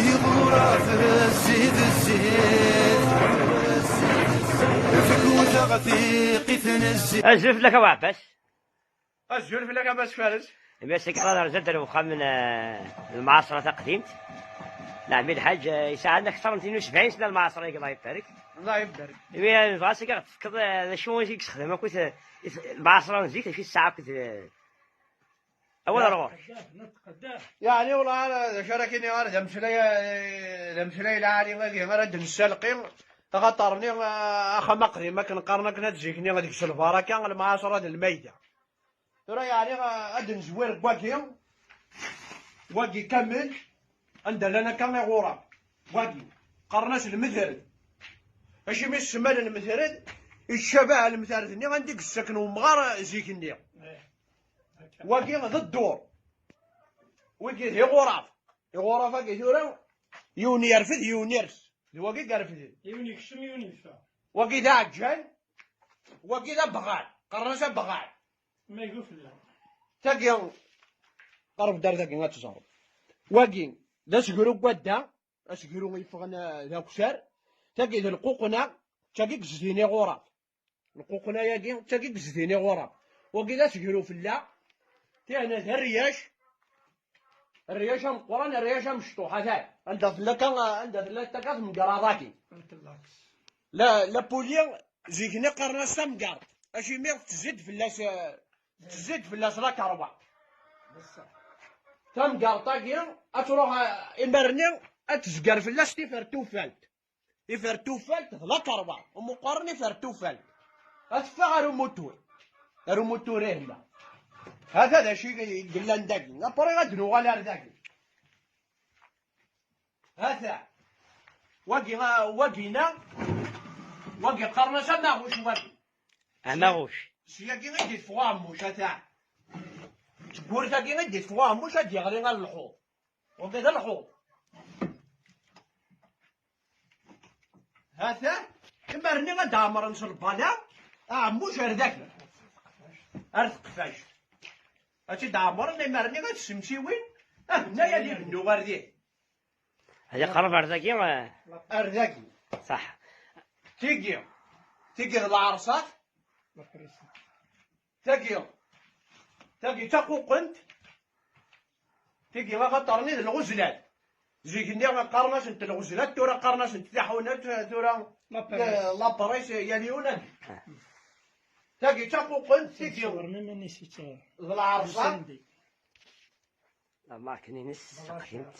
يغرف الزيد فكوت غثيقي تنزل الزلف لك ابو عباس. الزلف لك باش فارس. بس قرار زاد الوخا من المعاصرة تقديمت. نعم الحاج يساعدنا أكثر من 72 سنة المعاصرة الله يبارك. الله يبارك. إيه فاسي كتفكر شنو نجيك تخدم كنت المعاصرة نزيك في الساعة كنت أول روح. يعني والله أنا شاركني أنا دمشلي العالي غادي غير نسلقين تغطرني أخا مقري ما كنقارنك نتجيكني غاديك السلفارة كان المعاصرة الميدة. ترى يعني غادي زوير واقي كمل عند لنا كان غورا واقي قرناش المثرد اش مي السمال المثرد الشباب المثرد ني غنديك السكن ومغار زيكني واقي ضد الدور واقي هي غرف واقي ثورا يوني يرفد يونيرس واقي قرفد يوني كشم يوني فا واقي ذا عجل واقي ذا بغال قرناش بغال ما يقول في الله تاقي قرب دار تاقي غاتزارو واقي لا سكرو قدا سكرو يفغنا ذا كسار تاقي ذا القوقنا تاقي كزديني غورا القوقنا ياقي تاقي كزديني غورا واقي لا سكرو في الله تانا ذا الرياش مقران الرياش مشطوحة ثاي عند ذلك عند ذلك تاقي من قراضاكي لا بوليا زيكني قرنا سمقار اشي ميغ تزيد في اللاس راك أربعة تم قارطاقيا أتروح إمرني أتزقر في اللاس يفرتوفالت لا أربعة ومقارن يفرتوفالت أتفع رموتور هنا هذا ذا شيء يقلن داقي أبري غدنو غالار داقي هذا واقينا واقي قرنا سماغوش واقي أماغوش سياقي غيدي فواموش هذا تقول تاقي غيدي فواموش هادي غير الحوض وكذا الحوض هذا كمرني غدا عمر نصل بالا عموش هرداك قفاش هاتي دعمر اللي مرني غدا تسمسي وين هنا اللي بنو غردي هذا قرب أرزاقي أرزاقي صح. تيجي العرصات تاقي تاقو قنت تيجي ما خطرني الغزلات زيكني قرناش انت الغزلات تورا قرناش انت تحونات تورا لاباريس يليونا تاقي تاقو قنت تيجي العرصات ما كني نس قدمت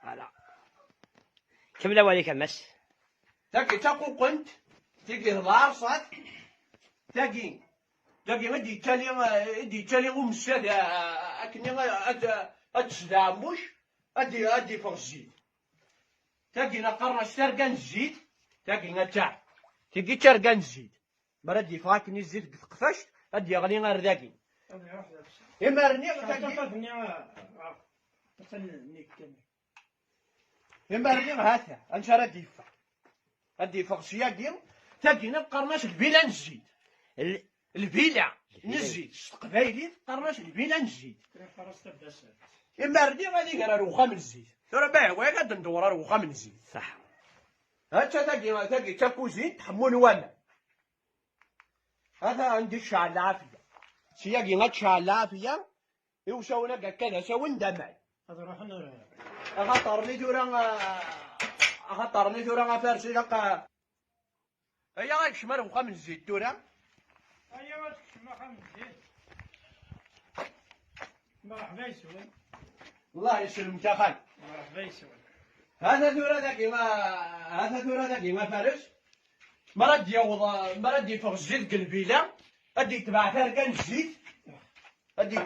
فوالا كم الأولي كمس تاقي تاقو قنت تيجي العرصات تاقي غادي يتالي ومساد اكني اتسداموش ادي فوق الزيت تاقي نقرنا ترقان الزيت تاقي نتاع تيجي ترقان الزيت برادي فاكني الزيت قفشت ادي غادي غير ذاكي اما رني هاتا انشر ادي فوق سياقي تاقي نقرناش البيلا نزيد البيلا نزيد قبايلي قرناش البيلا نزيد اما ردي غادي قرا روخا من الزيت ترى باع وين غادي ندور روخا من الزيت صح. هاتا تاقي تاكو زيت تحمون وانا هذا عندي الشعر العافيه سياقي غاد شعر العافيه يوسونا كذا سوين دمع هذا راح نرى خطرني ثورا فارسي لقى هيا غاك شمال روخا من الزيت ثورا أيوة ما خمس مرحبا يسوي الله يسلمك يا خال مرحبا يسوي هذا ثورة ذاك ما فارس مرد يفوق الزيت قلبيلة ادي تبع ثرقان الزيت ادي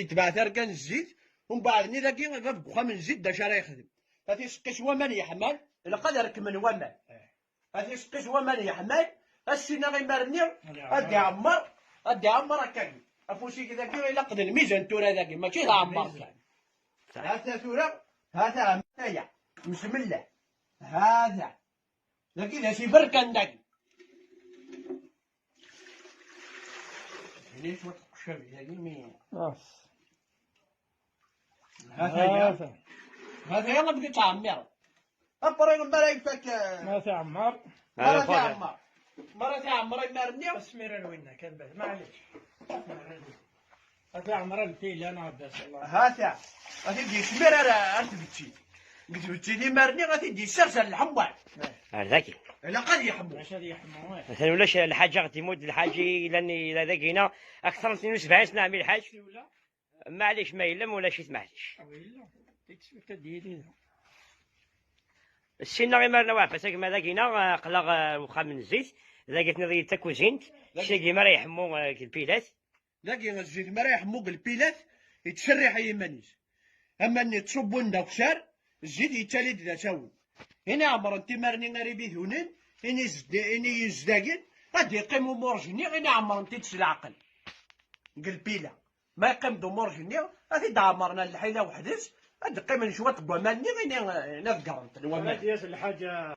تبع ثرقان الزيت ومن بعد ني ذاك غبخا من الزيت دا شرا يخدم هاتي سقيش ومن يحمل القدر من ومن هاتي سقيش ومن يحمل السنة غي مرني ادي عمر هكاكي افوسي كذا كي يلقد الميزان تورا ذاك ماشي عمر كان هذا ثورة هذا هيا بسم الله هذا لكن هاشي بركان داك يعني شويه القشابي هذه مين راس هذا هذا يلا بدي تعمر أبرين الملايفك ما تعمر مرة تعمر مرة تعمر يمرني اسمير وين كان بعد معليش تعمر الفيل انا بس الله هذا غادي يجي سمير راه تبتي قلت لي مرني غادي يجي سرسل الحموال ذاكي الا قد يحمو واش هذه يحموه مثلا ولاش الحاجه غادي يموت الحاج الا ذاكينا اكثر من 72 سنه عامل الحاج ولا معليش ما يلم ولا شي معليش ولا تكسبت ديالي السنه غير مرنا واحد باسكو ما ذاكينا قلا وخا من الزيت ذاكيتنا ذي تاكوزينت شي كيما راه يحمو البيلات لكن الزيت ما راه يحمو بالبيلات يتشرح يمانيس اما اني تصبون داك شار الزيت يتالي دا تاول هنا عمر انت مرني غريبي هونين اني يزداقين غادي يقيموا مورجيني هنا عمر انت تسلعقل قلبيلا ما يقيم دو مورجيني غادي دعمرنا الحيله وحدس غادي يقيم شويه بوماني غير نذكر هذه الحاجه